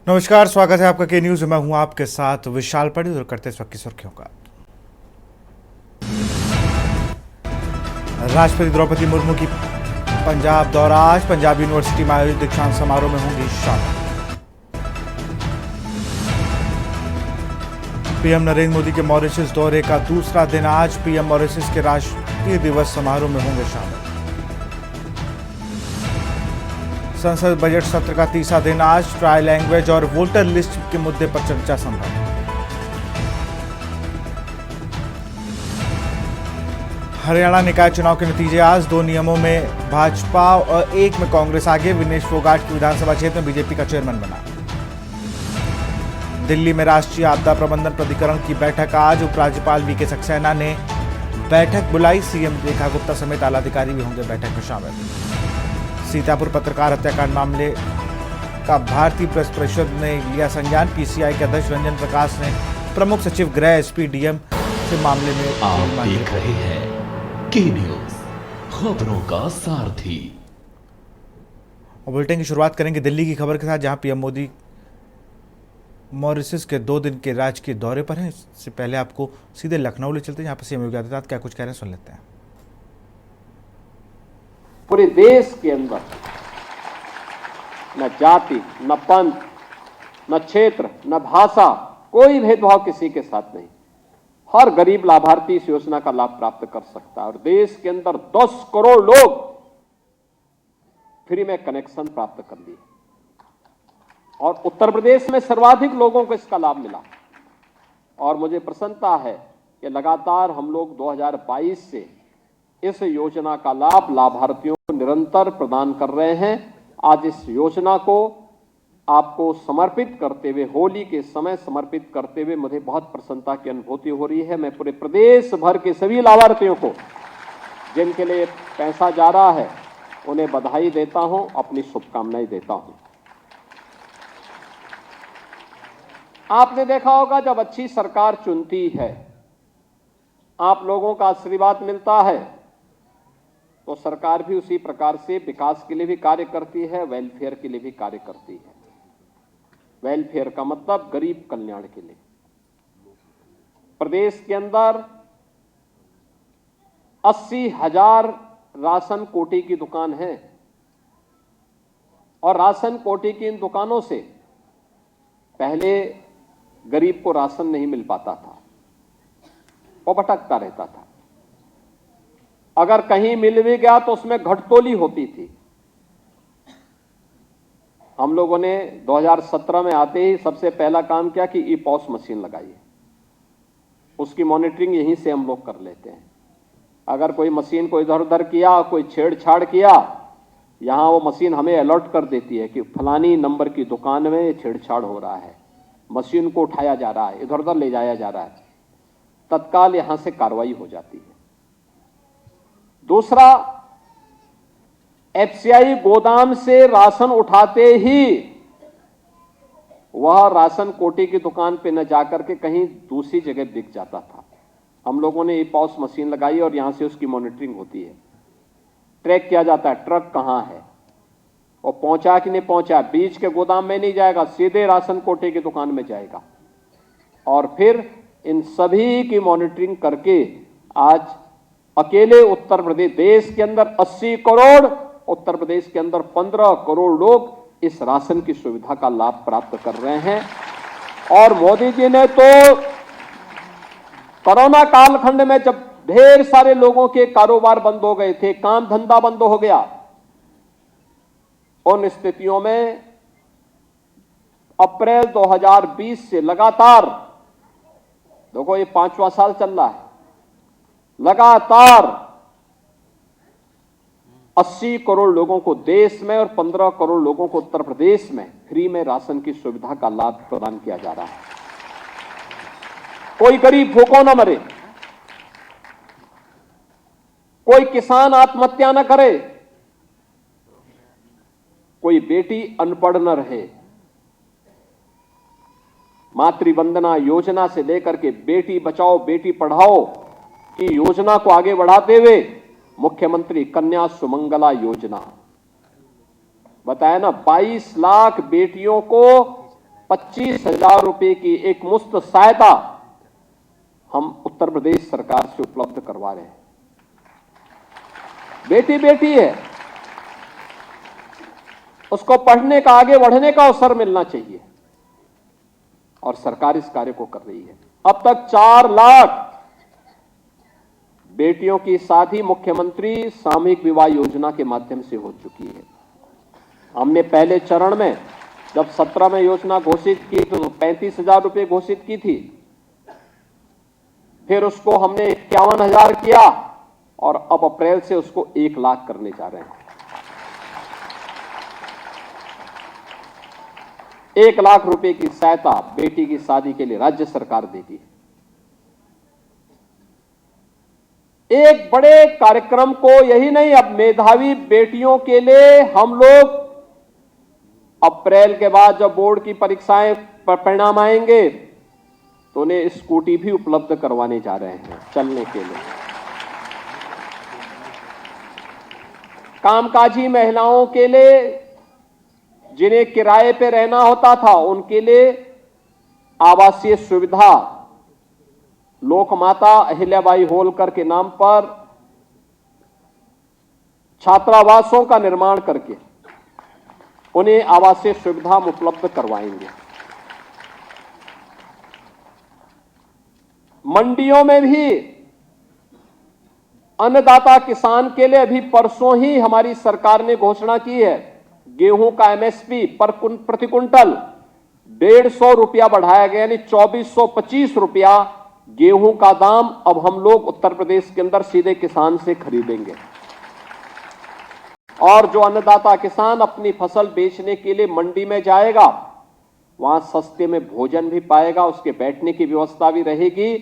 नमस्कार, स्वागत है आपका के न्यूज में। मैं हूं आपके साथ विशाल पड़ी और करते इस वक्त की सुर्खियों का। राष्ट्रपति द्रौपदी मुर्मू की पंजाब दौरा आज। पंजाब यूनिवर्सिटी में आयोजित दीक्षांत समारोह में होंगी शामिल। पीएम नरेंद्र मोदी के मॉरिशस दौरे का दूसरा दिन आज। पीएम मॉरिशस के राष्ट्रीय दिवस समारोह में होंगे शामिल। संसद बजट सत्र का तीसरा दिन आज। ट्राई लैंग्वेज और वोटर लिस्ट के मुद्दे पर चर्चा संभव। हरियाणा निकाय चुनाव के नतीजे आज। 2 नियमों में भाजपा और 1 में कांग्रेस आगे। विनेश फोगाट की विधानसभा क्षेत्र में बीजेपी का चेयरमैन बना। दिल्ली में राष्ट्रीय आपदा प्रबंधन प्राधिकरण की बैठक आज। उपराज्यपाल वीके सक्सेना ने बैठक बुलाई। सीएम रेखा गुप्ता समेत आला अधिकारी भी होंगे बैठक में शामिल। सीतापुर पत्रकार हत्याकांड मामले का भारतीय प्रेस परिषद ने लिया संज्ञान। पीसीआई के अध्यक्ष रंजन प्रकाश ने प्रमुख सचिव गृह एसपी डीएम से मामले में। आप देख रहे हैं के न्यूज, खबरों का सारथी। और बुलेटिन की शुरुआत करेंगे दिल्ली की खबर के साथ, जहां पीएम मोदी मॉरिशस के 2 दिन के राजकीय दौरे पर हैं। इससे पहले आपको सीधे लखनऊ ले चलते हैं, जहां पर सीएम योगी आदित्यनाथ क्या कुछ कह रहे हैं, सुन लेते हैं। पूरे देश के अंदर न जाति, न पंथ, न क्षेत्र, न भाषा, कोई भेदभाव किसी के साथ नहीं। हर गरीब लाभार्थी इस योजना का लाभ प्राप्त कर सकता है और देश के अंदर 10 करोड़ लोग फ्री में कनेक्शन प्राप्त कर लिए और उत्तर प्रदेश में सर्वाधिक लोगों को इसका लाभ मिला। और मुझे प्रसन्नता है कि लगातार हम लोग 2022 से इस योजना का लाभ लाभार्थियों को निरंतर प्रदान कर रहे हैं। आज इस योजना को आपको समर्पित करते हुए, होली के समय समर्पित करते हुए मुझे बहुत प्रसन्नता की अनुभूति हो रही है। मैं पूरे प्रदेश भर के सभी लाभार्थियों को जिनके लिए पैसा जा रहा है उन्हें बधाई देता हूं, अपनी शुभकामनाएं देता हूं। आपने देखा होगा, जब अच्छी सरकार चुनती है, आप लोगों का आशीर्वाद मिलता है, तो सरकार भी उसी प्रकार से विकास के लिए भी कार्य करती है, वेलफेयर के लिए भी कार्य करती है। वेलफेयर का मतलब गरीब कल्याण के लिए। प्रदेश के अंदर 80,000 राशन कोटी की दुकान है और राशन कोटी की इन दुकानों से पहले गरीब को राशन नहीं मिल पाता था, वो भटकता रहता था। अगर कहीं मिल भी गया तो उसमें घटतोली होती थी। हम लोगों ने 2017 में आते ही सबसे पहला काम किया कि ई पॉस मशीन लगाई। उसकी मॉनिटरिंग यहीं से हम लोग कर लेते हैं। अगर कोई मशीन को इधर उधर किया, कोई छेड़छाड़ किया, यहां वो मशीन हमें अलर्ट कर देती है कि फलानी नंबर की दुकान में छेड़छाड़ हो रहा है, मशीन को उठाया जा रहा है, इधर उधर ले जाया जा रहा है। तत्काल यहां से कार्रवाई हो जाती है। दूसरा, एफसीआई गोदाम से राशन उठाते ही वह राशन कोटी की दुकान पे न जाकर के कहीं दूसरी जगह बिक जाता था। हम लोगों ने ई पॉस मशीन लगाई और यहां से उसकी मॉनिटरिंग होती है, ट्रैक किया जाता है ट्रक कहां है, और पहुंचा कि नहीं पहुंचा, बीच के गोदाम में नहीं जाएगा, सीधे राशन कोटे की दुकान में जाएगा। और फिर इन सभी की मॉनिटरिंग करके आज अकेले उत्तर प्रदेश, देश के अंदर 80 करोड़, उत्तर प्रदेश के अंदर 15 करोड़ लोग इस राशन की सुविधा का लाभ प्राप्त कर रहे हैं। और मोदी जी ने तो कोरोना कालखंड में जब ढेर सारे लोगों के कारोबार बंद हो गए थे, काम धंधा बंद हो गया, उन स्थितियों में अप्रैल 2020 से लगातार, देखो ये 5वां साल चल रहा है, लगातार 80 करोड़ लोगों को देश में और 15 करोड़ लोगों को उत्तर प्रदेश में फ्री में राशन की सुविधा का लाभ प्रदान किया जा रहा है। कोई गरीब भूखों न मरे, कोई किसान आत्महत्या न करे, कोई बेटी अनपढ़ न रहे। मातृवंदना योजना से लेकर के बेटी बचाओ बेटी पढ़ाओ की योजना को आगे बढ़ाते हुए मुख्यमंत्री कन्या सुमंगला योजना बताया ना, 22 लाख बेटियों को 25,000 रुपए की एक मुफ्त सहायता हम उत्तर प्रदेश सरकार से उपलब्ध करवा रहे हैं। बेटी बेटी है, उसको पढ़ने का, आगे बढ़ने का अवसर मिलना चाहिए और सरकार इस कार्य को कर रही है। अब तक 4 लाख बेटियों की शादी मुख्यमंत्री सामूहिक विवाह योजना के माध्यम से हो चुकी है। हमने पहले चरण में जब 17 में योजना घोषित की तो 35,000 रुपए घोषित की थी, फिर उसको हमने 51,000 किया और अब अप्रैल से उसको 1 लाख करने जा रहे हैं। 1 लाख रुपए की सहायता बेटी की शादी के लिए राज्य सरकार देगी। एक बड़े कार्यक्रम को यही नहीं, अब मेधावी बेटियों के लिए हम लोग अप्रैल के बाद जब बोर्ड की परीक्षाएं परिणाम आएंगे तो उन्हें स्कूटी भी उपलब्ध करवाने जा रहे हैं चलने के लिए। कामकाजी महिलाओं के लिए जिन्हें किराए पे रहना होता था उनके लिए आवासीय सुविधा लोकमाता अहिल्याबाई होलकर के नाम पर छात्रावासों का निर्माण करके उन्हें आवासीय सुविधा उपलब्ध करवाएंगे। मंडियों में भी अन्नदाता किसान के लिए अभी परसों ही हमारी सरकार ने घोषणा की है, गेहूं का एमएसपी पर प्रति कुंटल 150 रुपया बढ़ाया गया, यानी 2425 रुपया गेहूं का दाम अब हम लोग उत्तर प्रदेश के अंदर सीधे किसान से खरीदेंगे। और जो अन्नदाता किसान अपनी फसल बेचने के लिए मंडी में जाएगा वहां सस्ते में भोजन भी पाएगा, उसके बैठने की व्यवस्था भी रहेगी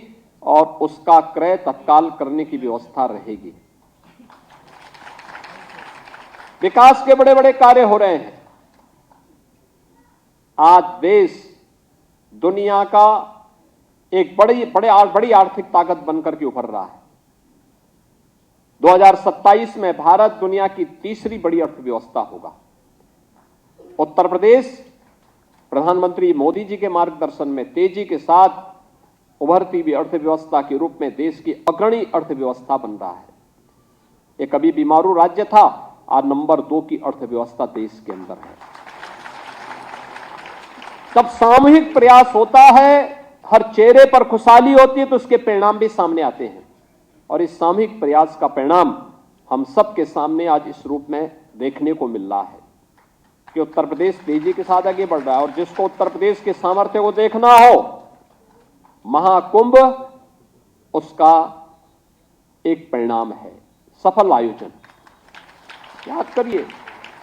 और उसका क्रय तत्काल करने की व्यवस्था रहेगी। विकास के बड़े बड़े कार्य हो रहे हैं। आज देश दुनिया का एक बड़ी आर्थिक ताकत बनकर के उभर रहा है। 2027 में भारत दुनिया की तीसरी बड़ी अर्थव्यवस्था होगा। उत्तर प्रदेश प्रधानमंत्री मोदी जी के मार्गदर्शन में तेजी के साथ उभरती हुई अर्थव्यवस्था के रूप में देश की अग्रणी अर्थव्यवस्था बन रहा है। एक कभी बीमारू राज्य था, आज नंबर 2 की अर्थव्यवस्था देश के अंदर है। जब सामूहिक प्रयास होता है, हर चेहरे पर खुशहाली होती है तो उसके परिणाम भी सामने आते हैं और इस सामूहिक प्रयास का परिणाम हम सबके सामने आज इस रूप में देखने को मिल रहा है कि उत्तर प्रदेश तेजी के साथ आगे बढ़ रहा है। और जिसको उत्तर प्रदेश के सामर्थ्य को देखना हो, महाकुंभ उसका एक परिणाम है, सफल आयोजन। याद करिए,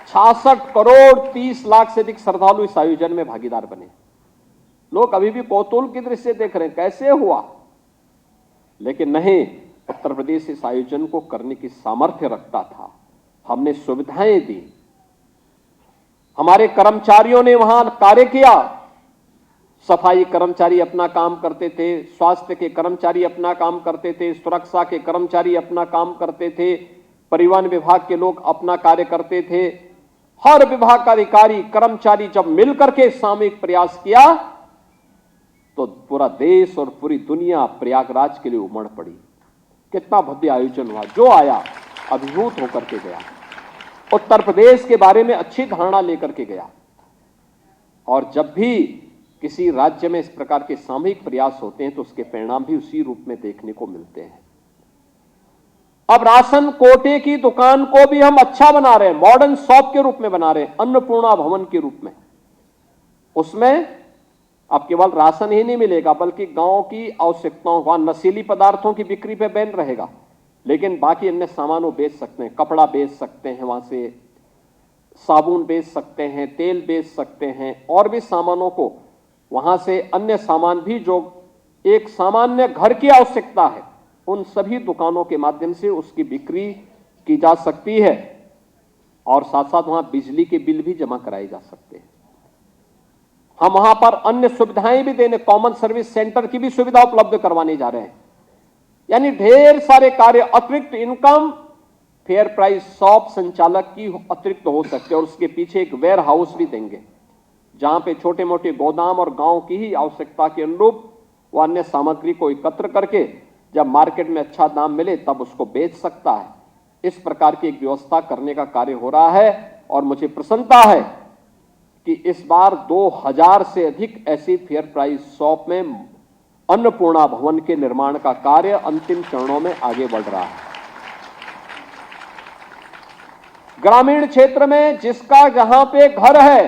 66 करोड़ 30 लाख से अधिक श्रद्धालु इस आयोजन में भागीदार बने। लोग अभी भी कौतूहल की दृष्टि से देख रहे हैं कैसे हुआ, लेकिन नहीं, उत्तर प्रदेश इस आयोजन को करने की सामर्थ्य रखता था। हमने सुविधाएं दी, हमारे कर्मचारियों ने वहां कार्य किया। सफाई कर्मचारी अपना काम करते थे, स्वास्थ्य के कर्मचारी अपना काम करते थे, सुरक्षा के कर्मचारी अपना काम करते थे, परिवहन विभाग के लोग अपना कार्य करते थे। हर विभाग का अधिकारी कर्मचारी जब मिलकर के सामूहिक प्रयास किया तो पूरा देश और पूरी दुनिया प्रयागराज के लिए उमड़ पड़ी। कितना भव्य आयोजन हुआ, जो आया अभिभूत होकर के गया, उत्तर प्रदेश के बारे में अच्छी धारणा लेकर के गया। और जब भी किसी राज्य में इस प्रकार के सामूहिक प्रयास होते हैं तो उसके परिणाम भी उसी रूप में देखने को मिलते हैं। अब राशन कोटे की दुकान को भी हम अच्छा बना रहे हैं, मॉडर्न शॉप के रूप में बना रहे हैं, अन्नपूर्णा भवन के रूप में। उसमें अब केवल राशन ही नहीं मिलेगा बल्कि गांव की आवश्यकताओं, वहां नशीली पदार्थों की बिक्री पे बैन रहेगा, लेकिन बाकी अन्य सामानों बेच सकते हैं, कपड़ा बेच सकते हैं, वहां से साबुन बेच सकते हैं, तेल बेच सकते हैं, और भी सामानों को वहां से अन्य सामान भी जो एक सामान्य घर की आवश्यकता है उन सभी दुकानों के माध्यम से उसकी बिक्री की जा सकती है। और साथ साथ वहां बिजली के बिल भी जमा कराए जा सकते हैं। हम वहां पर अन्य सुविधाएं भी देने, कॉमन सर्विस सेंटर की भी सुविधा उपलब्ध करवाने जा रहे हैं। यानी ढेर सारे कार्य, अतिरिक्त इनकम फेयर प्राइस शॉप संचालक की अतिरिक्त हो सकते हैं और उसके पीछे एक वेयर हाउस भी देंगे जहां पे छोटे मोटे गोदाम और गांव की ही आवश्यकता के अनुरूप वो अन्य सामग्री को एकत्र करके जब मार्केट में अच्छा दाम मिले तब उसको बेच सकता है। इस प्रकार की एक व्यवस्था करने का कार्य हो रहा है और मुझे प्रसन्नता है कि इस बार 2000 से अधिक ऐसी फेयर प्राइस शॉप में अन्नपूर्णा भवन के निर्माण का कार्य अंतिम चरणों में आगे बढ़ रहा है। ग्रामीण क्षेत्र में जिसका जहां पे घर है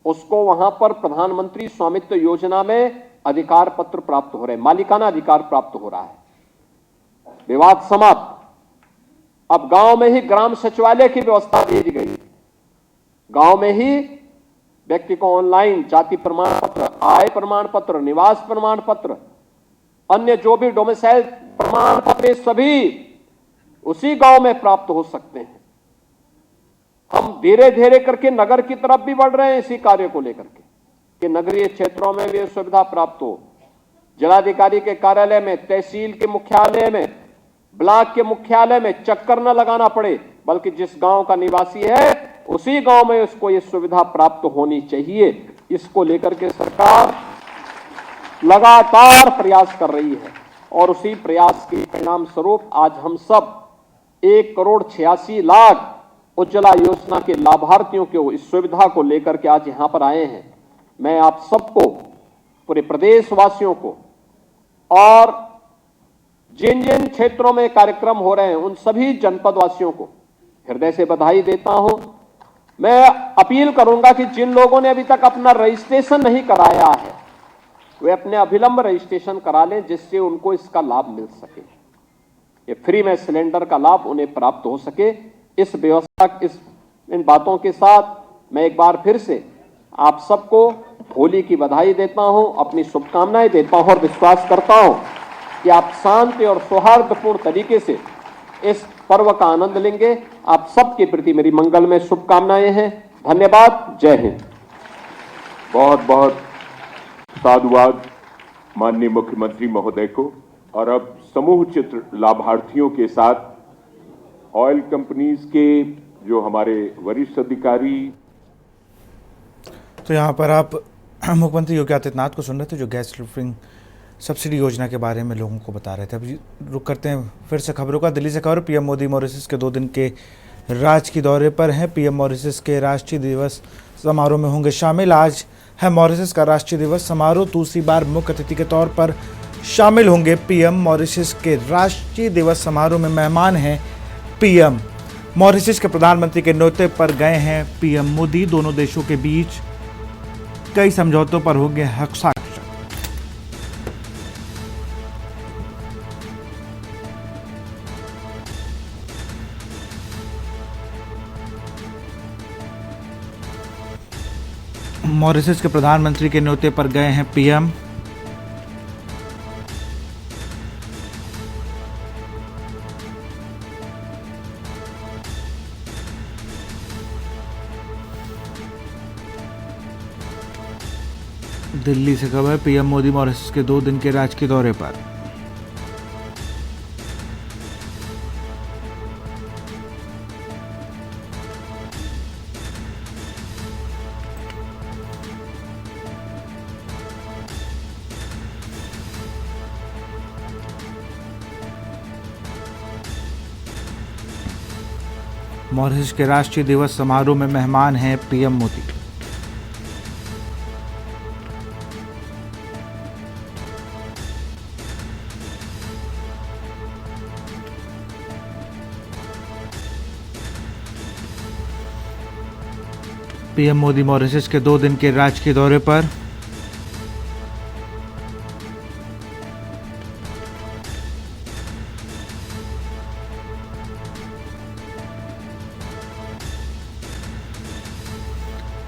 उसको वहां पर प्रधानमंत्री स्वामित्व योजना में अधिकार पत्र प्राप्त हो रहे, मालिकाना अधिकार प्राप्त हो रहा है। विवाद समाप्त। अब गांव में ही ग्राम सचिवालय की व्यवस्था दे दी गई। गांव में ही व्यक्ति को ऑनलाइन जाति प्रमाण पत्र, आय प्रमाण पत्र, निवास प्रमाण पत्र, अन्य जो भी डोमिसाइल प्रमाण पत्र सभी उसी गांव में प्राप्त हो सकते हैं। हम धीरे धीरे करके नगर की तरफ भी बढ़ रहे हैं इसी कार्य को लेकर के कि नगरीय क्षेत्रों में भी सुविधा प्राप्त हो। जिलाधिकारी के कार्यालय में, तहसील के मुख्यालय में, ब्लॉक के मुख्यालय में चक्कर न लगाना पड़े, बल्कि जिस गांव का निवासी है उसी गांव में उसको ये सुविधा प्राप्त होनी चाहिए। इसको लेकर के सरकार लगातार प्रयास कर रही है और उसी प्रयास के परिणाम स्वरूप आज हम सब 1,86,00,000 उज्ज्वला योजना के लाभार्थियों को इस सुविधा को लेकर के आज यहां पर आए हैं। मैं आप सबको, पूरे प्रदेशवासियों को और जिन जिन क्षेत्रों में कार्यक्रम हो रहे हैं उन सभी जनपद वासियों को हृदय से बधाई देता हूं। मैं अपील करूंगा कि जिन लोगों ने अभी तक अपना रजिस्ट्रेशन नहीं कराया है वे अपने अभिलंब रजिस्ट्रेशन करा लें, जिससे उनको इसका लाभ मिल सके। ये फ्री में सिलेंडर का लाभ उन्हें प्राप्त हो सके। इस व्यवस्था, इन बातों के साथ मैं एक बार फिर से आप सबको होली की बधाई देता हूं, अपनी शुभकामनाएं देता हूं और विश्वास करता हूं कि आप शांति और सौहार्दपूर्ण तरीके से इस पर्व का आनंद लेंगे। आप सबके प्रति मेरी मंगल में शुभकामनाएं हैं। धन्यवाद। जय हिंद। बहुत बहुत साधुवाद माननीय मुख्यमंत्री महोदय को। और अब समूह चित्र लाभार्थियों के साथ ऑयल कंपनीज के जो हमारे वरिष्ठ अधिकारी। तो यहाँ पर आप मुख्यमंत्री योगी आदित्यनाथ को सुन रहे थे जो गैस सिलेंडरिंग सब्सिडी योजना के बारे में लोगों को बता रहे थे। अभी रुक करते हैं फिर से खबरों का। दिल्ली से खबर। पीएम मोदी मॉरिशस के 2 दिन के राजकीय दौरे पर हैं। पीएम मॉरिशस के राष्ट्रीय दिवस समारोह में होंगे शामिल। आज है मॉरिशस का राष्ट्रीय दिवस समारोह। दूसरी बार मुख्य अतिथि के तौर पर शामिल होंगे पीएम। मॉरिशस के राष्ट्रीय दिवस समारोह में मेहमान हैं पीएम। मॉरिशस के प्रधानमंत्री के न्योते पर गए हैं पीएम मोदी। दोनों देशों के बीच कई समझौतों पर होंगे हस्ताक्षर। मॉरिशस के प्रधानमंत्री के न्योते पर गए हैं पीएम। दिल्ली से खबर। पीएम मोदी मॉरिशस के 2 दिन के राजकीय दौरे पर। मॉरिशस के राष्ट्रीय दिवस समारोह में मेहमान हैं PM Modi. PM Modi Mauritius के 2 दिन के राजकीय दौरे पर।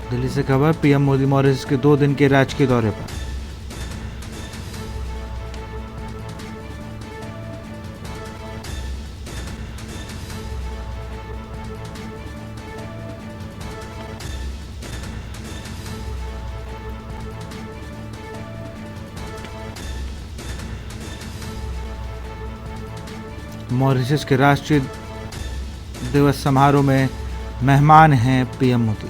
दिल्ली से खबर। पीएम मोदी मॉरिशस के 2 दिन के राजकीय दौरे पर। मॉरिशस के राष्ट्रीय दिवस समारोह में मेहमान हैं पीएम मोदी।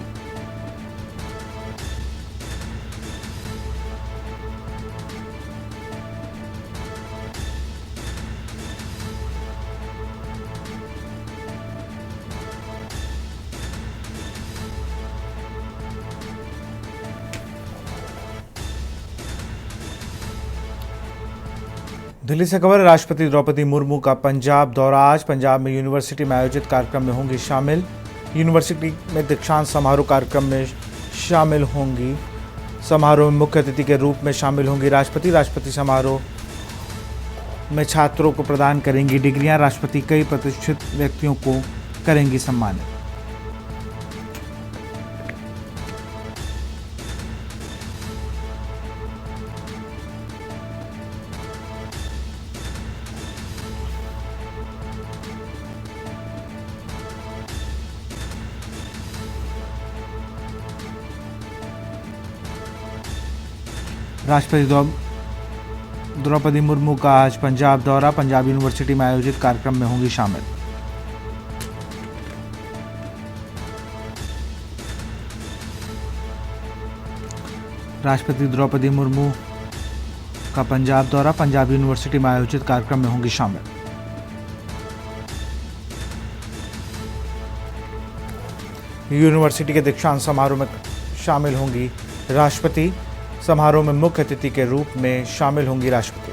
दिल्ली से खबर, राष्ट्रपति द्रौपदी मुर्मू का पंजाब दौरा आज। पंजाब में यूनिवर्सिटी में आयोजित कार्यक्रम में होंगी शामिल। यूनिवर्सिटी में दीक्षांत समारोह कार्यक्रम में शामिल होंगी। समारोह में मुख्य अतिथि के रूप में शामिल होंगी राष्ट्रपति। राष्ट्रपति समारोह में छात्रों को प्रदान करेंगी डिग्रियां। राष्ट्रपति कई प्रतिष्ठित व्यक्तियों को करेंगी सम्मानित। राष्ट्रपति द्रौपदी मुर्मू का आज पंजाब दौरा। पंजाब यूनिवर्सिटी में आयोजित कार्यक्रम में होंगी शामिल। राष्ट्रपति द्रौपदी मुर्मू का पंजाब दौरा। पंजाब यूनिवर्सिटी में आयोजित कार्यक्रम में होंगी शामिल। यूनिवर्सिटी के दीक्षांत समारोह में शामिल होंगी राष्ट्रपति। समारोह में मुख्य अतिथि के रूप में शामिल होंगी राष्ट्रपति।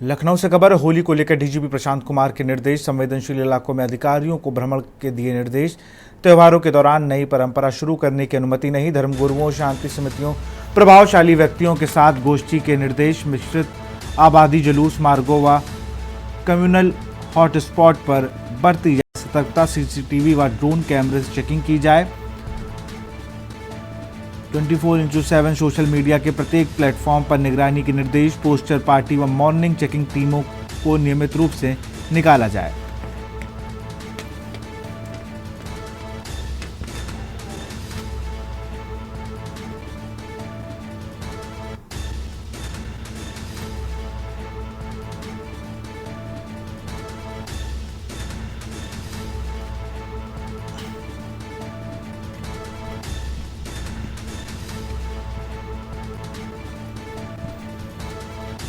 लखनऊ से खबर, होली को लेकर डीजीपी प्रशांत कुमार के निर्देश। संवेदनशील इलाकों में अधिकारियों को भ्रमण के दिए निर्देश। त्योहारों के दौरान नई परंपरा शुरू करने की अनुमति नहीं। धर्मगुरुओं, शांति समितियों, प्रभावशाली व्यक्तियों के साथ गोष्ठी के निर्देश। मिश्रित आबादी, जुलूस मार्गों व कम्युनल हॉटस्पॉट पर बरती जाए सतर्कता। सीसीटीवी व ड्रोन कैमरे से चेकिंग की जाए। 24/7 सोशल मीडिया के प्रत्येक प्लेटफॉर्म पर निगरानी के निर्देश। पोस्टर पार्टी व मॉर्निंग चेकिंग टीमों को नियमित रूप से निकाला जाए।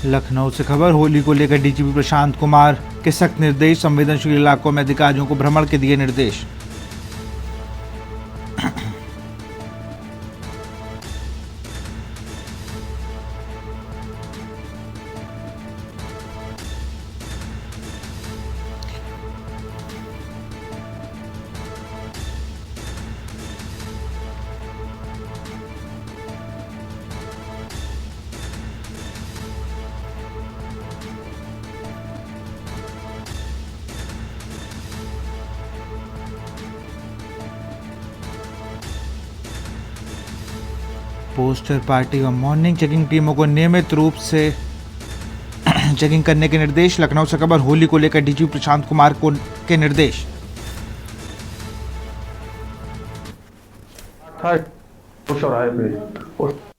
लखनऊ से खबर, होली को लेकर डीजीपी प्रशांत कुमार के सख्त निर्देश। संवेदनशील इलाकों में अधिकारियों को भ्रमण के दिए निर्देश। पोस्टर पार्टी व मॉर्निंग चेकिंग टीमों को नियमित रूप से चेकिंग करने के निर्देश। लखनऊ से खबर, होली को लेकर डीजीपी प्रशांत कुमार को के निर्देश। चौराहे पे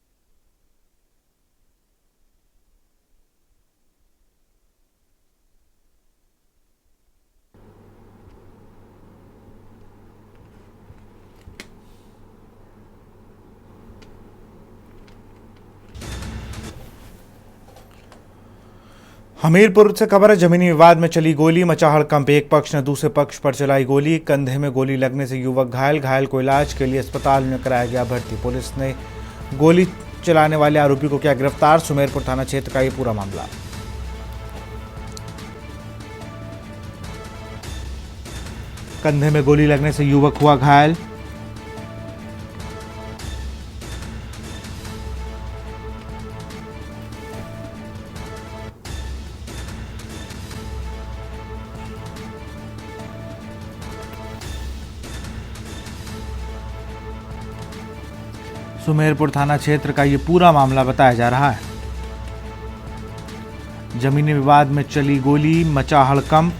हमीरपुर से खबर है, जमीनी विवाद में चली गोली, मचा हड़कंप। एक पक्ष ने दूसरे पक्ष पर चलाई गोली। कंधे में गोली लगने से युवक घायल को इलाज के लिए अस्पताल में कराया गया भर्ती। पुलिस ने गोली चलाने वाले आरोपी को किया गिरफ्तार। सुमेरपुर थाना क्षेत्र का ये पूरा मामला। कंधे में गोली लगने से युवक हुआ घायल। सुमेरपुर थाना क्षेत्र का ये पूरा मामला बताया जा रहा है। जमीनी विवाद में चली गोली, मचा हड़कंप।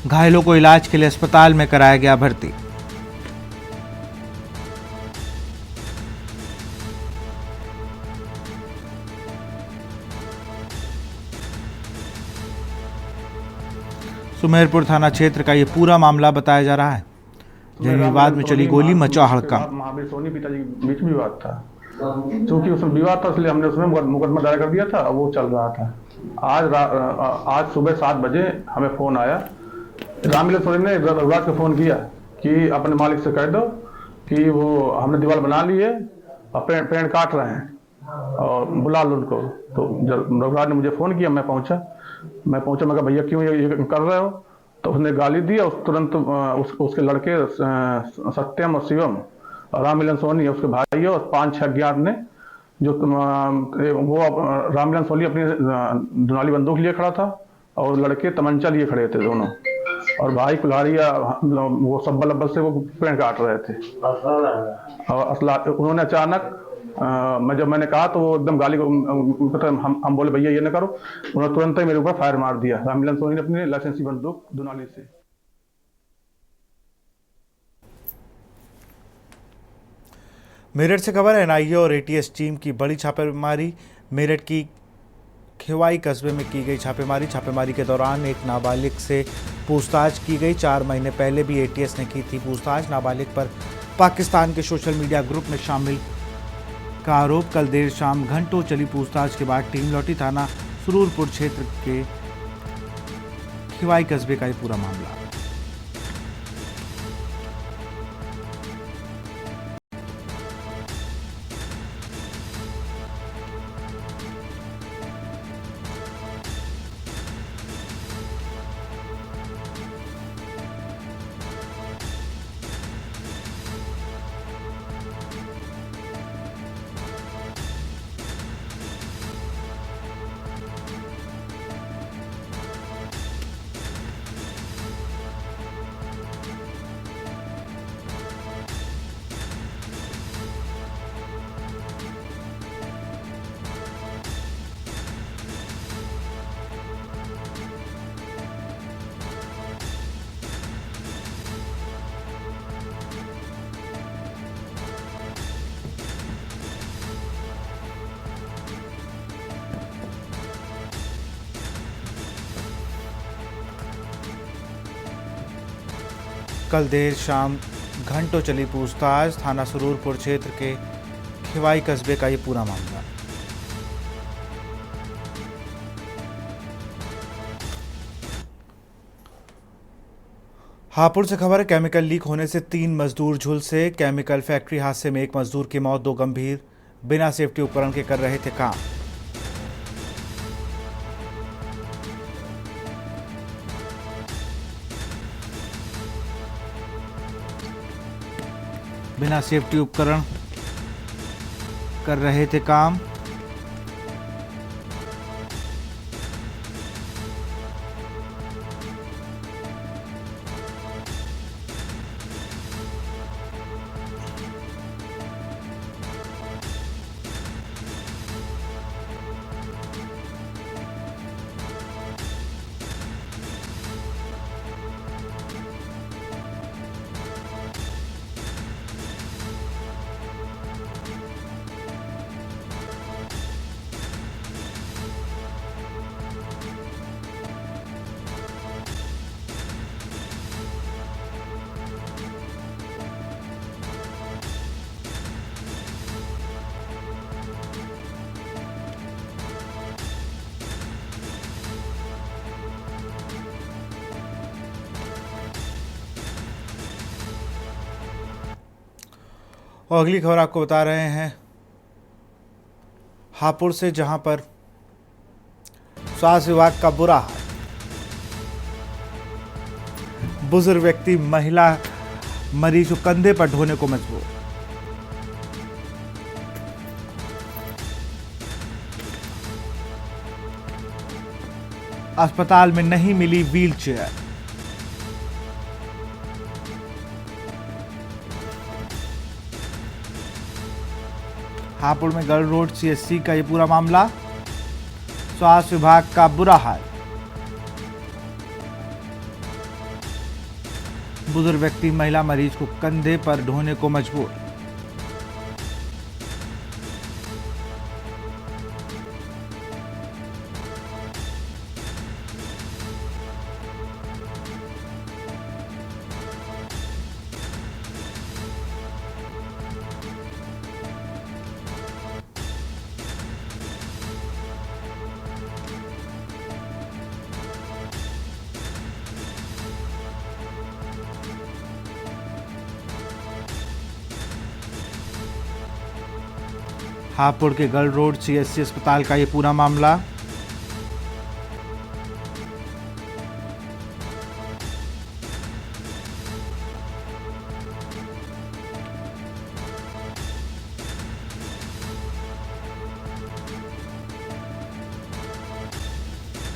घायलों को इलाज के लिए अस्पताल में कराया गया भर्ती। सुमेरपुर थाना क्षेत्र का ये पूरा मामला बताया जा रहा है। जमीन विवाद में चली गोली, मचा हड़कंप। महावीर सोनी पिताजी के बीच में विवाद था, क्योंकि उसमें विवाद था इसलिए हमने उसमें मुकदमा दायर कर दिया था। वो चल रहा था। आज सुबह 7 बजे हमें फोन आया, रामलीला सोनी ने रघुराज को फोन किया कि अपने मालिक से कह दो कि वो हमने दीवार बना ली है और पेड़ काट रहे हैं और बुला लो उनको। तो रघुराज ने मुझे फ़ोन किया, मैं पहुंचा। मैं कहा भैया क्यों ये कर रहे हो? तो उसने गाली दी और तुरंत उसके लड़के सत्यम और शिवम और रामलीला सोनी उसके भाई और 5-6 अज्ञात ने, जो वो रामलीला सोनी अपनी दुनाली बंदूक लिए खड़ा था और लड़के तमंचा लिए खड़े थे दोनों, और भाई कुल्हाड़िया वो सब्बल अब्बल से वो पेड़ काट रहे थे। और उन्होंने अचानक जब मैंने कहा तो वो एकदम गाली को हम बोले भैया ये ना करो। उन्होंने तुरंत ही मेरे ऊपर फायर मार दिया रामलीला सोनी ने अपनी लाइसेंसी बंदूक दुनाली से। मेरठ से खबर है, एनआईए और एटीएस टीम की बड़ी छापेमारी। मेरठ की खिवाई कस्बे में की गई छापेमारी के दौरान एक नाबालिग से पूछताछ की गई। 4 महीने पहले भी एटीएस ने की थी पूछताछ। नाबालिग पर पाकिस्तान के सोशल मीडिया ग्रुप में शामिल का आरोप। कल देर शाम घंटों चली पूछताछ के बाद टीम लौटी। थाना सुरूरपुर क्षेत्र के खिवाई कस्बे का ये पूरा मामला। कल देर शाम घंटों चली पूछताछ। थाना सुरूरपुर क्षेत्र के खिवाई कस्बे का ये पूरा मामला। हापुड़ से खबर है, केमिकल लीक होने से 3 मजदूर झुलसे। केमिकल फैक्ट्री हादसे में 1 मजदूर की मौत, 2 गंभीर। बिना सेफ्टी उपकरण के कर रहे थे काम। बिना सेफ्टी उपकरण कर रहे थे काम। और अगली खबर आपको बता रहे हैं हापुड़ से, जहां पर स्वास्थ्य विभाग का बुरा हाल। बुजुर्ग व्यक्ति महिला मरीज को कंधे पर ढोने को मजबूर। अस्पताल में नहीं मिली व्हीलचेयर। हापुड़ में गर्ल रोड सीएससी का ये पूरा मामला। स्वास्थ्य विभाग का बुरा हाल। बुजुर्ग व्यक्ति महिला मरीज को कंधे पर ढोने को मजबूर। हापुड़ के गढ़ रोड सीएससी अस्पताल का ये पूरा मामला।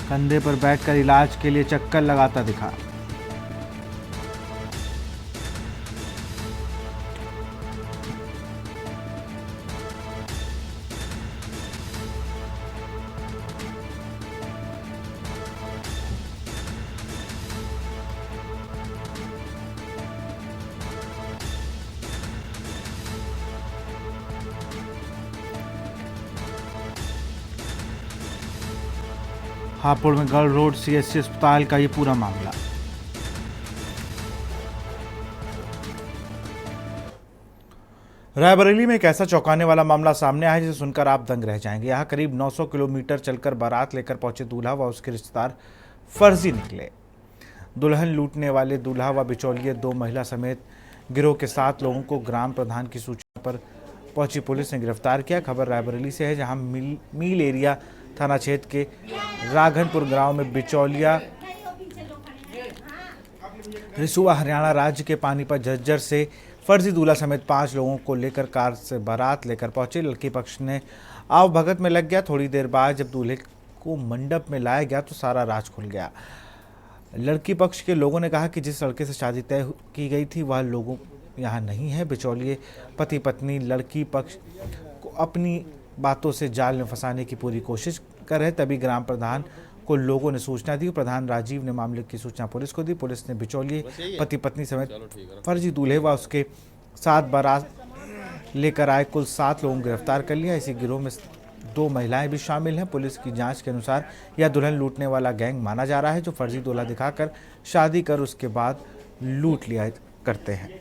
कंधे पर बैठकर इलाज के लिए चक्कर लगाता दिखा। हापुड़ में गढ़ रोड सीएससी अस्पताल का ये पूरा मामला। रायबरेली में एक ऐसा चौंकाने वाला मामला सामने आया जिसे सुनकर आप दंग रह जाएंगे। यहाँ करीब 900 किलोमीटर चलकर बारात लेकर पहुंचे दूल्हा व उसके रिश्तेदार फर्जी निकले। दुल्हन लूटने वाले दूल्हा व बिचौलिए 2 महिला समेत गिरोह के 7 लोगों को ग्राम प्रधान की सूचना पर पहुंची पुलिस ने गिरफ्तार किया। खबर रायबरेली से है, जहां मील एरिया थाना क्षेत्र के राघनपुर गांव में बिचौलिया रिसुआ हरियाणा राज्य के पानीपत झज्जर से फर्जी दूल्हा समेत 5 लोगों को लेकर कार से बारात लेकर पहुंचे। लड़की पक्ष ने आव भगत में लग गया। थोड़ी देर बाद जब दूल्हे को मंडप में लाया गया तो सारा राज खुल गया। लड़की पक्ष के लोगों ने कहा कि जिस लड़के से शादी तय की गई थी वह लोगों यहाँ नहीं है। बिचौलिए पति पत्नी लड़की पक्ष को अपनी बातों से जाल में फंसाने की पूरी कोशिश कर रहे। तभी ग्राम प्रधान को लोगों ने सूचना दी। प्रधान राजीव ने मामले की सूचना पुलिस को दी। पुलिस ने बिचौलिए पति पत्नी समेत फर्जी दूल्हे व उसके साथ बारात लेकर आए कुल 7 लोगों को गिरफ्तार कर लिया। इसी गिरोह में 2 महिलाएं भी शामिल हैं। पुलिस की जांच के अनुसार यह दुल्हन लूटने वाला गैंग माना जा रहा है, जो फर्जी दूल्हा दिखाकर शादी कर उसके बाद लूट लिया करते हैं।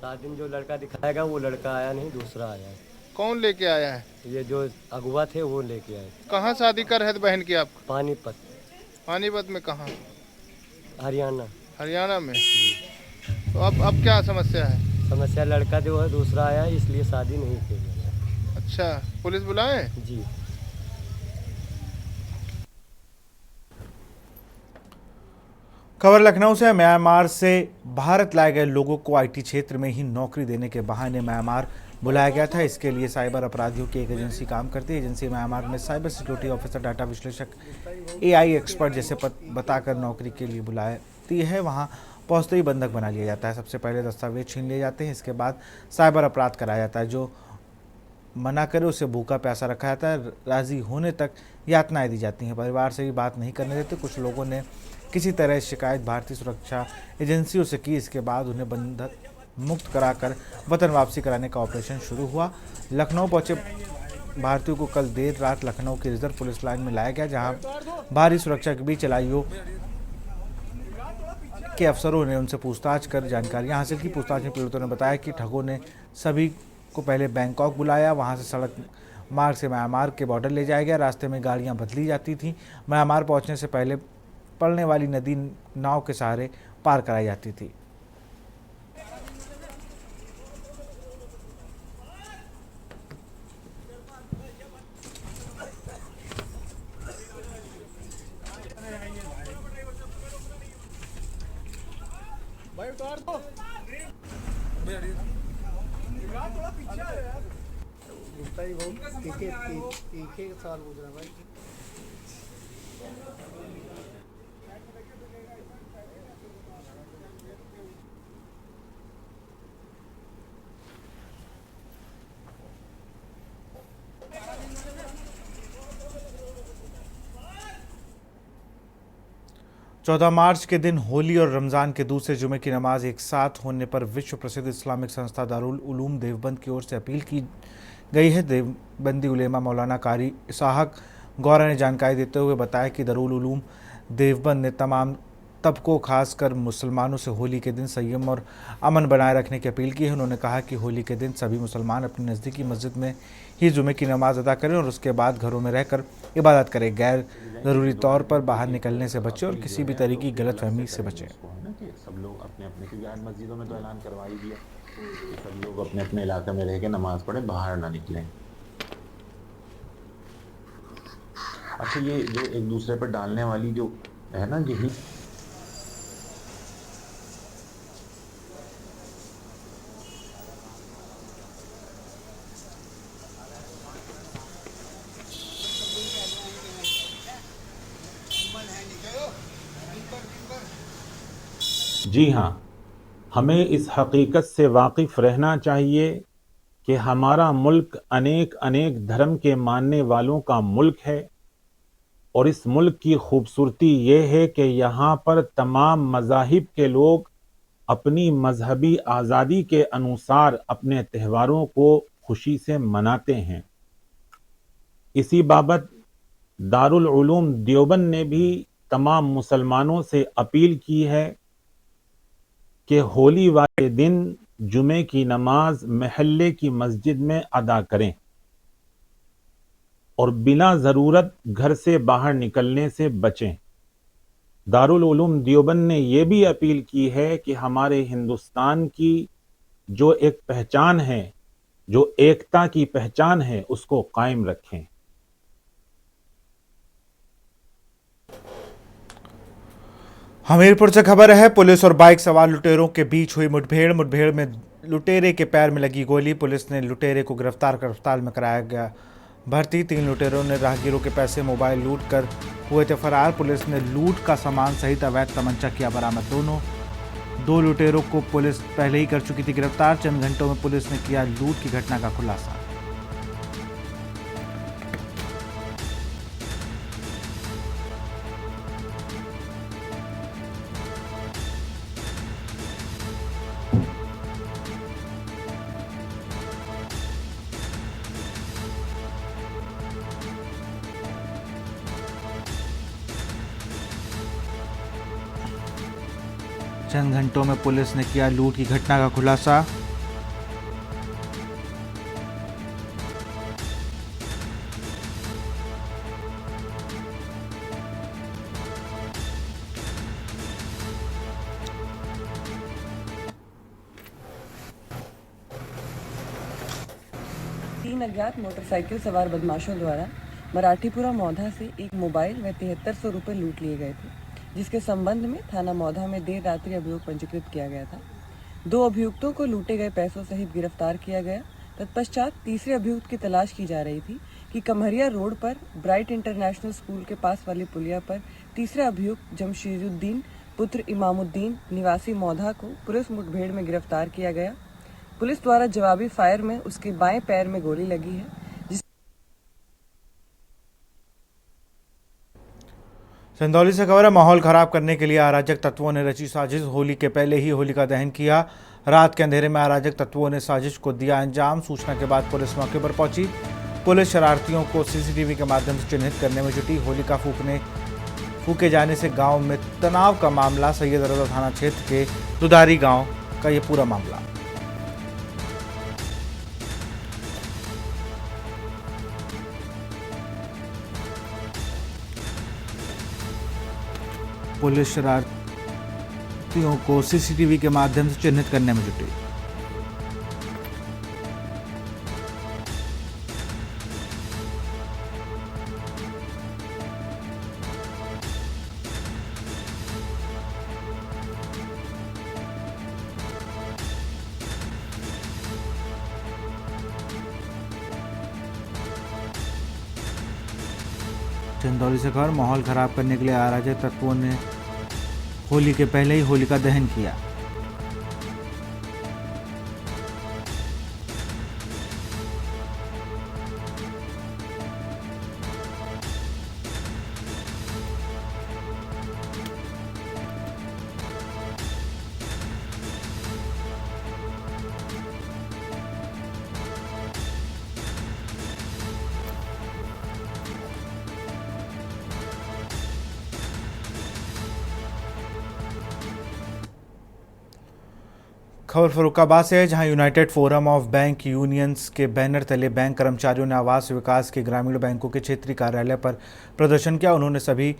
शादी में जो लड़का दिखाएगा वो लड़का आया नहीं, दूसरा आया है। कौन लेके आया है? ये जो अगुआ थे वो लेके आए। कहाँ शादी कर है बहन की आप? पानीपत। पानीपत में कहाँ? हरियाणा। हरियाणा में। तो अब क्या समस्या है? समस्या लड़का जो है दूसरा आया है, इसलिए शादी नहीं की गई। अच्छा, पुलिस बुलाए? जी। खबर लखनऊ से। म्यांमार से भारत लाए गए लोगों को आईटी क्षेत्र में ही नौकरी देने के बहाने म्यांमार बुलाया गया था। इसके लिए साइबर अपराधियों की एक एजेंसी काम करती है। एजेंसी म्यांमार में साइबर सिक्योरिटी ऑफिसर, डाटा विश्लेषक, एआई एक्सपर्ट जैसे बताकर नौकरी के लिए बुलाती है। वहां पहुंचते ही बंधक बना लिया जाता है। सबसे पहले दस्तावेज छीन लिए जाते हैं। इसके बाद साइबर अपराध कराया जाता है। जो मना करे उसे भूखा प्यासा रखा जाता है। राजी होने तक यातनाएं दी जाती हैं। परिवार से भी बात नहीं करने देते। कुछ लोगों ने किसी तरह शिकायत भारतीय सुरक्षा एजेंसियों से की। इसके बाद उन्हें बंधक मुक्त कराकर वतन वापसी कराने का ऑपरेशन शुरू हुआ। लखनऊ पहुंचे भारतीयों को कल देर रात लखनऊ की रिजर्व पुलिस लाइन में लाया गया, जहां भारी सुरक्षा के बीच एलआईओ के अफसरों ने उनसे पूछताछ कर जानकारियां हासिल की। पूछताछ में पीड़ितों ने बताया कि ठगों ने सभी को पहले बैंकॉक बुलाया, वहां से सड़क मार्ग से म्यांमार के बॉर्डर ले जाया गया। रास्ते में गाड़ियां बदली जाती थीं। म्यांमार पहुंचने से पहले पड़ने वाली नदी नाव के सहारे पार कराई जाती थी। भाई उतार दो। थोड़ा पीछे आ यार। तीखे साल गुजरा भाई। चौदह मार्च के दिन होली और रमज़ान के दूसरे जुमे की नमाज एक साथ होने पर विश्व प्रसिद्ध इस्लामिक संस्था दारुल उलूम देवबंद की ओर से अपील की गई है। देवबंदी उलेमा मौलाना कारी इसहाक गौरा ने जानकारी देते हुए बताया कि दारुल उलूम देवबंद ने तमाम तबकों खासकर मुसलमानों से होली के दिन संयम और अमन बनाए रखने की अपील की है। उन्होंने कहा कि होली के दिन सभी मुसलमान अपनी नज़दीकी मस्जिद में ही जुमे की नमाज अदा करें और उसके बाद घरों में रहकर इबादत करें। गैर ज़रूरी तौर पर बाहर निकलने से बचें और किसी भी तरह की गलतफहमी से बचें। सब लोग अपने अपने, क्योंकि आज मस्जिदों में तो ऐलान करवा ही दिया कि सब लोग अपने अपने इलाके में रह के नमाज पढ़ें, बाहर ना निकलें। अच्छा, ये जो एक दूसरे पर डालने वाली जो है ना, यही जी हाँ, हमें इस हकीकत से वाकिफ़ रहना चाहिए कि हमारा मुल्क अनेक अनेक धर्म के मानने वालों का मुल्क है और इस मुल्क की खूबसूरती ये है कि यहाँ पर तमाम मज़ाहिब के लोग अपनी मजहबी आज़ादी के अनुसार अपने त्योहारों को खुशी से मनाते हैं। इसी बाबत दारुल उलूम देवबंद ने भी तमाम मुसलमानों से अपील की है कि होली वाले दिन जुमे की नमाज महल्ले की मस्जिद में अदा करें और बिना ज़रूरत घर से बाहर निकलने से बचें। दारुल उलूम देवबंद ने यह भी अपील की है कि हमारे हिंदुस्तान की जो एक पहचान है, जो एकता की पहचान है, उसको कायम रखें। हमीरपुर से खबर है, पुलिस और बाइक सवार लुटेरों के बीच हुई मुठभेड़ में लुटेरे के पैर में लगी गोली। पुलिस ने लुटेरे को गिरफ्तार कर अस्पताल में कराया गया भर्ती। 3 लुटेरों ने राहगीरों के पैसे मोबाइल लूट कर हुए थे फरार। पुलिस ने लूट का सामान सहित अवैध तमंचा किया बरामद। 2 लुटेरों को पुलिस पहले ही कर चुकी थी गिरफ्तार। चंद घंटों में पुलिस ने किया लूट की घटना का खुलासा। चंद घंटों में पुलिस ने किया लूट की घटना का खुलासा। तीन अज्ञात मोटरसाइकिल सवार बदमाशों द्वारा मराठीपुरा मौधा से एक मोबाइल व 7300 रुपये लूट लिए गए थे, जिसके संबंध में थाना मौधा में देर रात्रि अभियोग पंजीकृत किया गया था। 2 अभियुक्तों को लूटे गए पैसों सहित गिरफ्तार किया गया। तत्पश्चात तीसरे अभियुक्त की तलाश की जा रही थी कि कमहरिया रोड पर ब्राइट इंटरनेशनल स्कूल के पास वाली पुलिया पर तीसरा अभियुक्त जमशेदुद्दीन पुत्र इमामुद्दीन निवासी मौधा को पुलिस मुठभेड़ में गिरफ्तार किया गया। पुलिस द्वारा जवाबी फायर में उसके बाएं पैर में गोली लगी है। चंदौली से खबर है, माहौल खराब करने के लिए अराजक तत्वों ने रची साजिश। होली के पहले ही होलिका दहन किया। रात के अंधेरे में अराजक तत्वों ने साजिश को दिया अंजाम। सूचना के बाद पुलिस मौके पर पहुंची। पुलिस शरारतियों को सीसीटीवी के माध्यम से चिन्हित करने में जुटी। होलिका फूके जाने से गांव में तनाव का मामला। सैयद रजा थाना क्षेत्र के दुधारी गांव का ये पूरा मामला। पुलिस शरारतियों को सीसीटीवी के माध्यम से चिन्हित करने में जुटी। चंदौली से खबर, माहौल खराब करने के लिए अराजक तत्वों ने होली के पहले ही होलिका दहन किया। खबर फरुखाबाद से है, जहां United forum of bank unions के बैनर तले बैंक कर्मचारियों ने आवास विकास के ग्रामीण बैंकों के क्षेत्रीय कार्यालय पर प्रदर्शन किया। उन्होंने सभी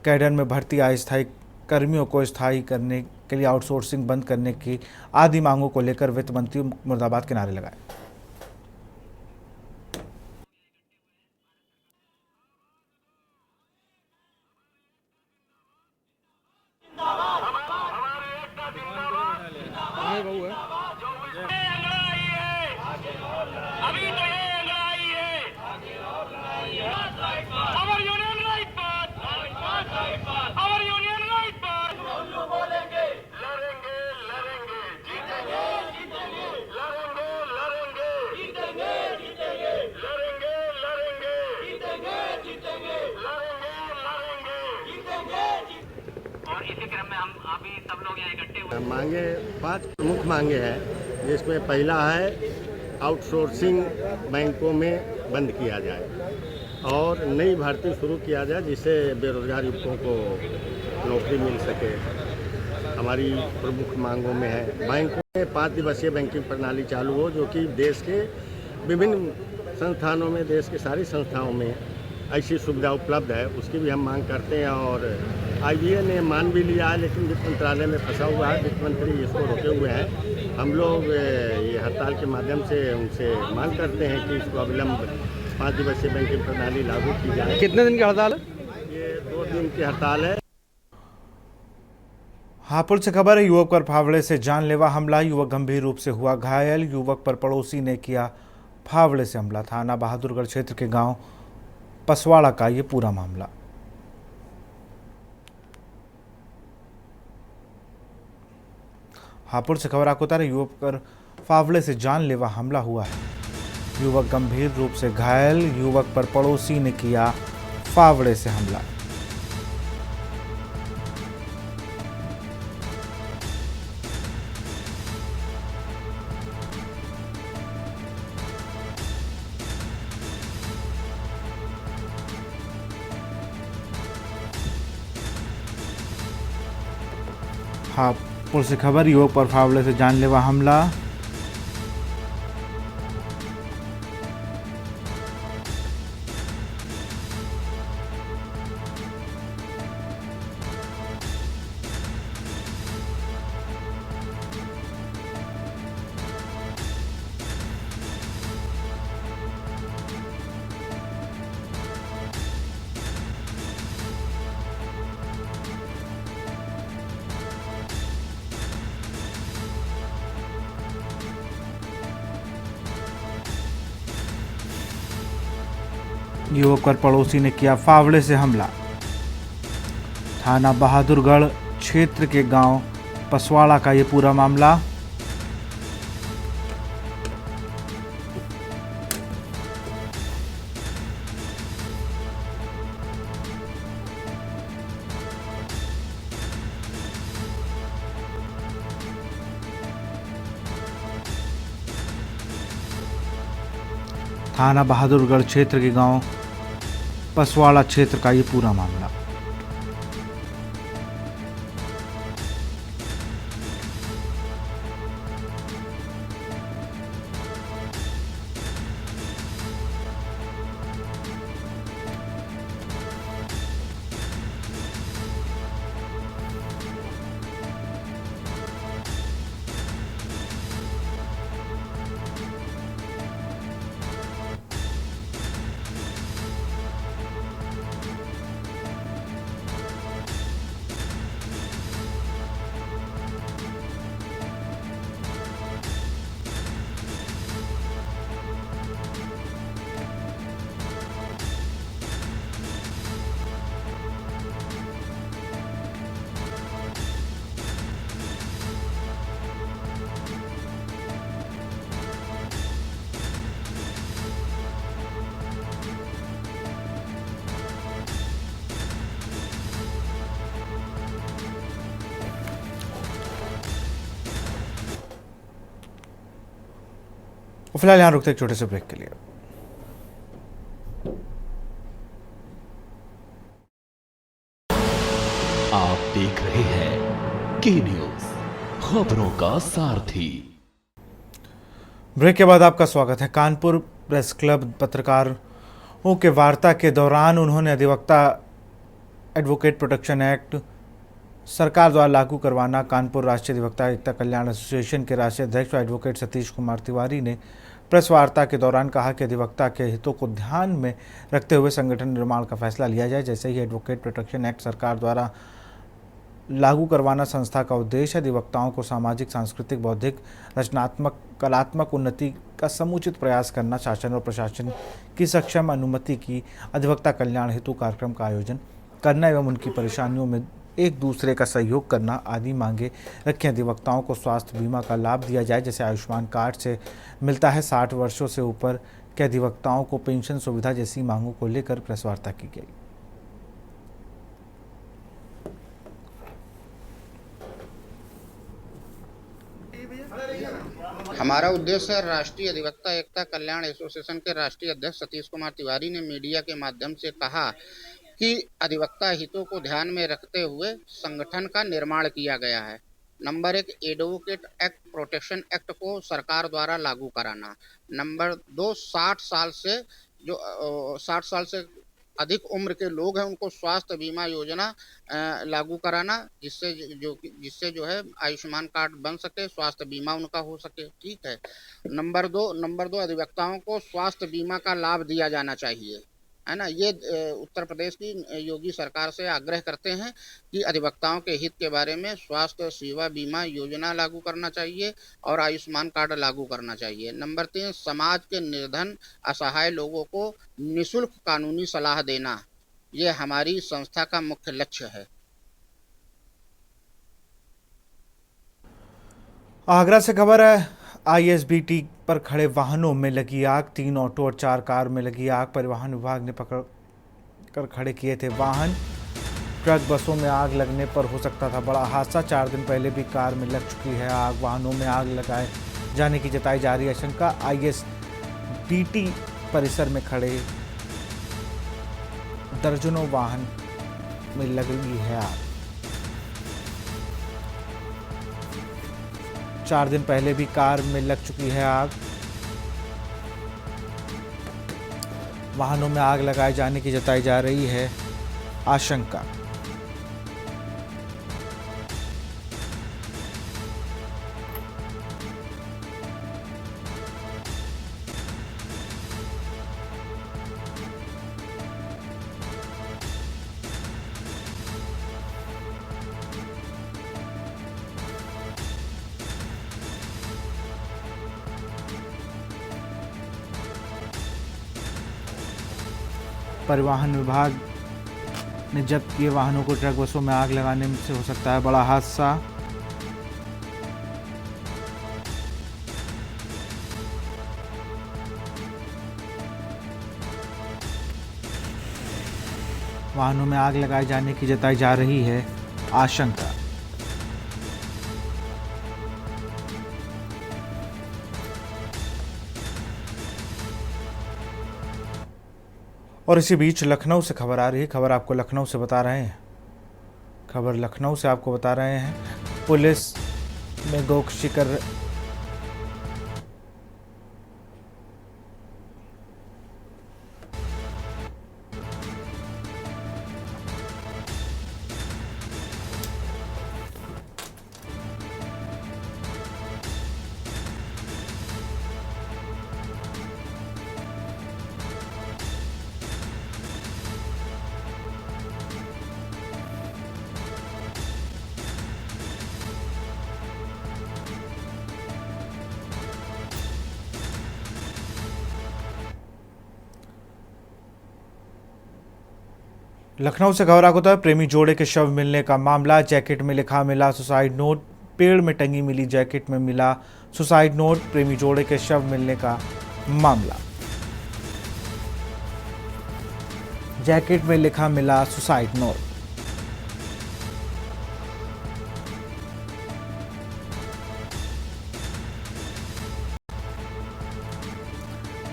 कैडर में भर्ती अस्थायी कर्मियों को स्थायी करने के लिए आउटसोर्सिंग बंद करने की आदि मांगों को लेकर वित्त मंत्री मुर्दाबाद के नारे लगाए। मांगे 5 प्रमुख मांगे हैं, जिसमें पहला है आउटसोर्सिंग बैंकों में बंद किया जाए और नई भर्ती शुरू किया जाए, जिससे बेरोजगार युवकों को नौकरी मिल सके। हमारी प्रमुख मांगों में है बैंकों में 5 दिवसीय बैंकिंग प्रणाली चालू हो, जो कि देश के विभिन्न संस्थानों में, देश के सारी संस्थाओं में ऐसी सुविधा उपलब्ध है, उसकी भी हम मांग करते हैं। और IBA ने मान भी लिया है, लेकिन वित्त मंत्रालय में फंसा हुआ है, वित्त मंत्री इसको रोके हुए हैं। हम लोग ये हड़ताल के माध्यम से उनसे मांग करते हैं कि इसको अविलंब 5 दिवसीय बैंकिंग प्रणाली लागू की जाए। कितने दिन की हड़ताल है? ये 2 दिन की हड़ताल है। हापुड़ से खबर है, युवक पर फावड़े से जानलेवा हमला, युवक गंभीर रूप से हुआ घायल। युवक पर पड़ोसी ने किया फावड़े से हमला। थाना बहादुरगढ़ क्षेत्र के गांव पसवाड़ा का ये पूरा मामला। हापुड़ से खबर आपको बता रहे, युवक पर फावड़े से जानलेवा हमला हुआ है। युवक गंभीर रूप से घायल। युवक पर पड़ोसी ने किया फावड़े से हमला। हापुड़ से खबर, युवक पर फावड़े से जानलेवा हमला। युवक पर पड़ोसी ने किया फावड़े से हमला। थाना बहादुरगढ़ क्षेत्र के गांव पसवाड़ा का ये पूरा मामला। थाना बहादुरगढ़ क्षेत्र के गांव पसवाड़ा क्षेत्र का ये पूरा मामला। फिलहाल यहाँ रुकते एक छोटे से ब्रेक के लिए। आप देख रहे हैं के न्यूज, खबरों का सारथी। ब्रेक के बाद आपका स्वागत है। कानपुर प्रेस क्लब पत्रकारों के वार्ता के दौरान उन्होंने अधिवक्ता एडवोकेट प्रोटेक्शन एक्ट सरकार द्वारा लागू करवाना। कानपुर राष्ट्रीय अधिवक्ता एकता कल्याण एसोसिएशन के राष्ट्रीय अध्यक्ष एडवोकेट सतीश कुमार तिवारी ने प्रेस वार्ता के दौरान कहा कि अधिवक्ता के हितों को ध्यान में रखते हुए संगठन निर्माण का फैसला लिया जाए। जैसे ही एडवोकेट प्रोटेक्शन एक्ट सरकार द्वारा लागू करवाना संस्था का उद्देश्य है अधिवक्ताओं को सामाजिक, सांस्कृतिक, बौद्धिक, रचनात्मक, कलात्मक उन्नति का समुचित प्रयास करना, शासन और प्रशासन की सक्षम अनुमति की अधिवक्ता कल्याण हेतु कार्यक्रम का आयोजन करना एवं उनकी परेशानियों में एक दूसरे का सहयोग करना आदि मांगे रखें। अधिवक्ताओं को स्वास्थ्य बीमा का लाभ दिया जाए जैसे आयुष्मान कार्ड से मिलता है। 60 वर्षों से ऊपर के अधिवक्ताओं को पेंशन सुविधा जैसी मांगों को लेकर प्रेस वार्ता की गई। हमारा उद्देश्य है राष्ट्रीय अधिवक्ता एकता कल्याण एसोसिएशन के राष्ट्रीय अध्यक्ष सतीश कुमार तिवारी ने मीडिया के माध्यम से कहा कि अधिवक्ता हितों को ध्यान में रखते हुए संगठन का निर्माण किया गया है। Number 1, advocate act protection act को सरकार द्वारा लागू कराना। नंबर 2, 60 साल से अधिक उम्र के लोग हैं उनको स्वास्थ्य बीमा योजना लागू कराना, जिससे जो है आयुष्मान कार्ड बन सके, स्वास्थ्य बीमा उनका हो सके। ठीक है। नंबर दो अधिवक्ताओं को स्वास्थ्य बीमा का लाभ दिया जाना चाहिए, है ना। ये उत्तर प्रदेश की योगी सरकार से आग्रह करते हैं कि अधिवक्ताओं के हित के बारे में स्वास्थ्य सेवा बीमा योजना लागू करना चाहिए और आयुष्मान कार्ड लागू करना चाहिए। नंबर 3, समाज के निर्धन असहाय लोगों को निःशुल्क कानूनी सलाह देना, ये हमारी संस्था का मुख्य लक्ष्य है। आगरा से खबर है। ISBT पर खड़े वाहनों में लगी आग, 3 ऑटो और 4 कार में लगी आग। परिवहन विभाग ने पकड़ कर खड़े किए थे वाहन। ट्रक बसों में आग लगने पर हो सकता था बड़ा हादसा। 4 दिन पहले भी कार में लग चुकी है आग। वाहनों में आग लगाए जाने की जताई जा रही है आशंका। ISBT परिसर में खड़े दर्जनों वाहन में लगी है आग। 4 दिन पहले भी कार में लग चुकी है आग। वाहनों में आग लगाए जाने की जताई जा रही है आशंका। परिवहन विभाग ने जब्त किए वाहनों को। ट्रक बसों में आग लगाने से हो सकता है बड़ा हादसा। वाहनों में आग लगाए जाने की जताई जा रही है आशंका। और इसी बीच लखनऊ से खबर आ रही है। खबर आपको लखनऊ से बता रहे हैं। खबर लखनऊ से आपको बता रहे हैं। पुलिस में गोकशी कर लखनऊ से खबर आपको है। प्रेमी जोड़े के शव मिलने का मामला। जैकेट में लिखा मिला सुसाइड नोट। पेड़ में टंगी मिली जैकेट में मिला सुसाइड नोट। प्रेमी जोड़े के शव मिलने का मामला। जैकेट में लिखा मिला सुसाइड नोट।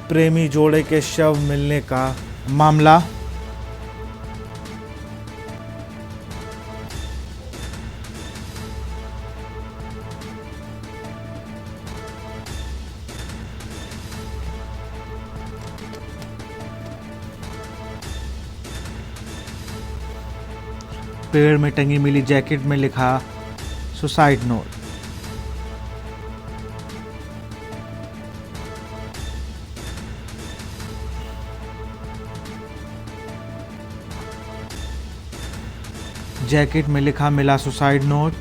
प्रेमी जोड़े के शव मिलने का मामला। पेड़ में टंगी मिली जैकेट में लिखा सुसाइड नोट। जैकेट में लिखा मिला सुसाइड नोट।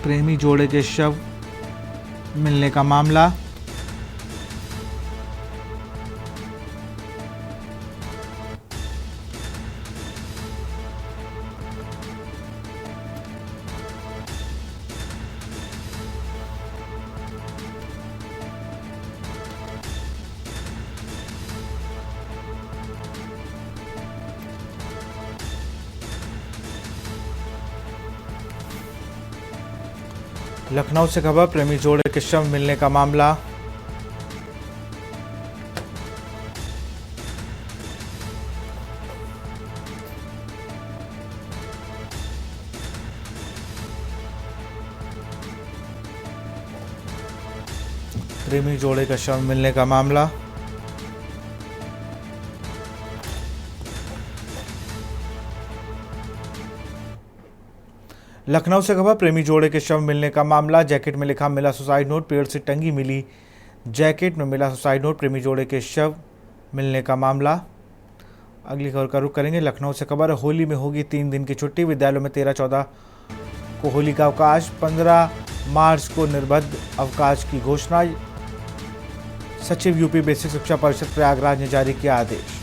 प्रेमी जोड़े के शव मिलने का मामला। लखनऊ से खबर, प्रेमी जोड़े के शव मिलने का मामला। प्रेमी जोड़े का शव मिलने का मामला। लखनऊ से खबर, प्रेमी जोड़े के शव मिलने का मामला। जैकेट में लिखा मिला सुसाइड नोट। पेड़ से टंगी मिली जैकेट में मिला सुसाइड नोट। प्रेमी जोड़े के शव मिलने का मामला। अगली खबर का रुख करेंगे। लखनऊ से खबर, होली में होगी 3 दिन की छुट्टी। विद्यालयों में 13-14 को होली का अवकाश। 15 मार्च को निर्बाध अवकाश की घोषणा। सचिव यूपी बेसिक शिक्षा परिषद प्रयागराज ने जारी किया आदेश।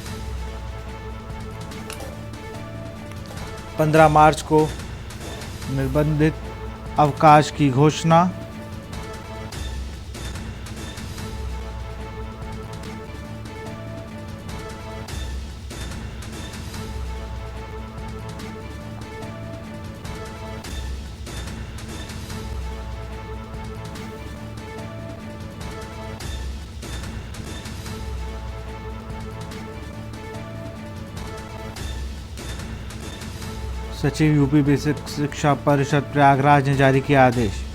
15 मार्च को निर्बंधित अवकाश की घोषणा। सचिव यूपी बेसिक शिक्षा परिषद प्रयागराज ने जारी किया आदेश।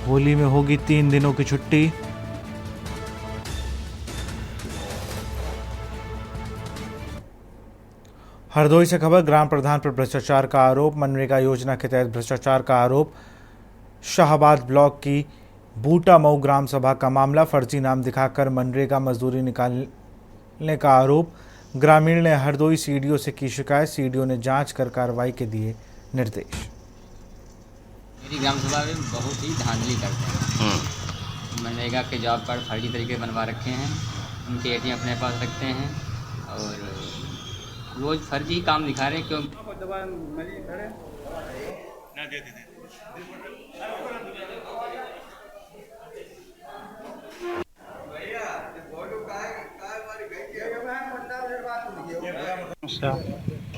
होली में होगी 3 दिनों की छुट्टी। हरदोई से खबर, ग्राम प्रधान पर भ्रष्टाचार का आरोप। मनरेगा योजना के तहत भ्रष्टाचार का आरोप। शाहबाद ब्लॉक की बूटा मऊ ग्राम सभा का मामला। फर्जी नाम दिखाकर मनरेगा मजदूरी निकालने का आरोप। ग्रामीण ने हरदोई सीडीओ से की शिकायत। सीडीओ ने जांच कर कार्रवाई के दिए निर्देश। मेरी ग्राम सभा में बहुत ही धांधली करते हैं। मनरेगा के जॉब कार्ड फर्जी तरीके बनवा रखे हैं। उनके एटीएम अपने पास रखते हैं और रोज़ फर्जी काम दिखा रहे हैं। क्यों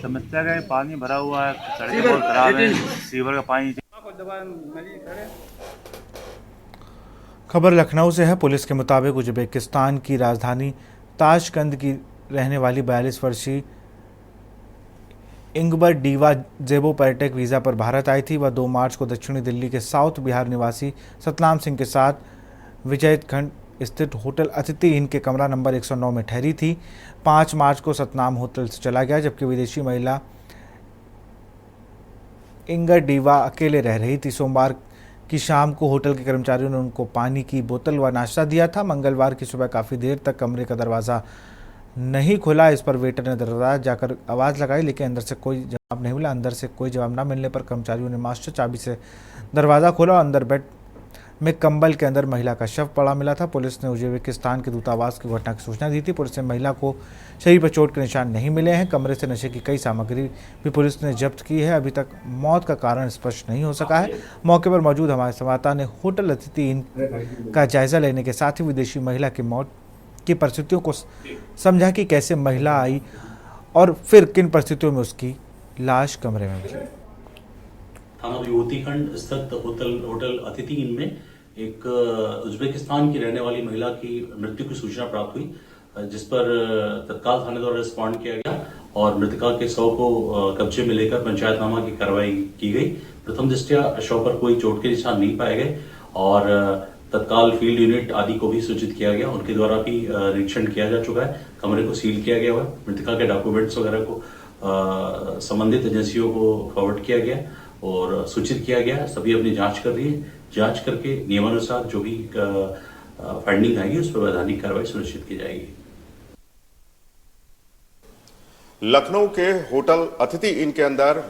समस्या का पानी भरा हुआ है, सड़कें बहुत खराब है, सीवर का पानी। खबर लखनऊ से है। पुलिस के मुताबिक उज्बेकिस्तान की राजधानी ताशकंद की रहने वाली 42 वर्षीय इंगबर डीवा जेबो पर्यटक वीज़ा पर भारत आई थी। वह 2 मार्च को दक्षिणी दिल्ली के साउथ बिहार निवासी सतनाम सिंह के साथ विजयखंड स्थित होटल अतिथि इन के कमरा नंबर 109 में ठहरी थी। 5 मार्च को सतनाम होटल से चला गया, जबकि विदेशी महिला इंगर डीवा अकेले रह रही थी। सोमवार की शाम को होटल के कर्मचारियों ने उनको पानी की बोतल व नाश्ता दिया था। मंगलवार की सुबह काफ़ी देर तक कमरे का दरवाज़ा नहीं खुला। इस पर वेटर ने दरवाज़ा जाकर आवाज़ लगाई, लेकिन अंदर से कोई जवाब नहीं मिला। अंदर से कोई जवाब न मिलने पर कर्मचारियों ने मास्टर चाबी से दरवाज़ा खोला और अंदर में कंबल के अंदर महिला का शव पड़ा मिला था। पुलिस ने उज्बेकिस्तान के दूतावास को घटना की सूचना दी थी। पुलिस ने महिला को शरीर पर चोट के निशान नहीं मिले हैं। कमरे से नशे की कई सामग्री भी पुलिस ने जब्त की है। अभी तक मौत का कारण स्पष्ट नहीं हो सका है। मौके पर मौजूद हमारे संवाददाता ने होटल अतिथि इन का जायजा लेने के साथ ही विदेशी महिला की मौत की परिस्थितियों को समझा कि कैसे महिला आई और फिर किन परिस्थितियों में उसकी लाश कमरे में मिली। थाना विभूति खंड स्थित होटल अतिथि इन में एक उज्बेकिस्तान की रहने वाली महिला की मृत्यु की सूचना प्राप्त हुई, जिस पर तत्काल थाने द्वारा रिस्पॉन्ड किया गया और मृतका के शव को कब्जे में लेकर पंचायतनामा की कार्रवाई की गई। प्रथम दृष्टया शव पर कोई चोट के निशान नहीं पाए गए और तत्काल फील्ड यूनिट आदि को भी सूचित किया गया। उनके द्वारा भी निरीक्षण किया जा चुका है। कमरे को सील किया गया है। मृतका के डॉक्यूमेंट्स वगैरह को संबंधित एजेंसियों को फॉरवर्ड किया गया और सूचित किया गया। सभी अपनी जांच कर रही है। जांच करके नियमानुसार जो भी फाइंडिंग आएगी उस पर वैधानिक कार्रवाई सुनिश्चित की जाएगी। लखनऊ के होटल अतिथि इन के अंदर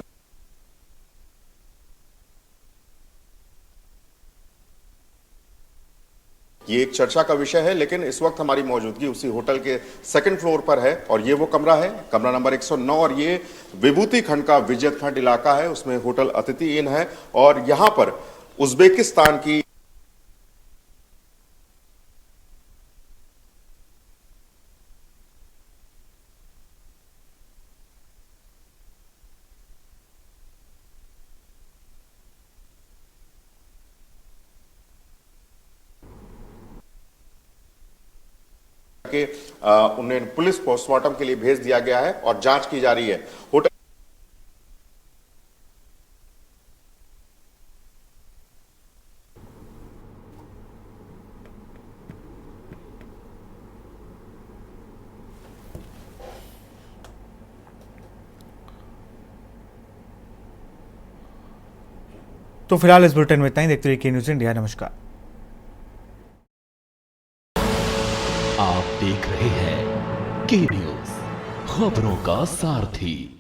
ये एक चर्चा का विषय है, लेकिन इस वक्त हमारी मौजूदगी उसी होटल के सेकंड फ्लोर पर है और ये वो कमरा है, कमरा नंबर 109 और ये विभूति खंड का विजय खंड इलाका है, उसमें होटल अतिथि इन है और यहां पर उज्बेकिस्तान की के उन्हें पुलिस पोस्टमार्टम के लिए भेज दिया गया है और जांच की जा रही है। होटल तो फिलहाल इस बुलेटिन में इतना ही। देखते रहिए के न्यूज़ इंडिया। नमस्कार। आप देख रहे हैं के न्यूज़, खबरों का सारथी।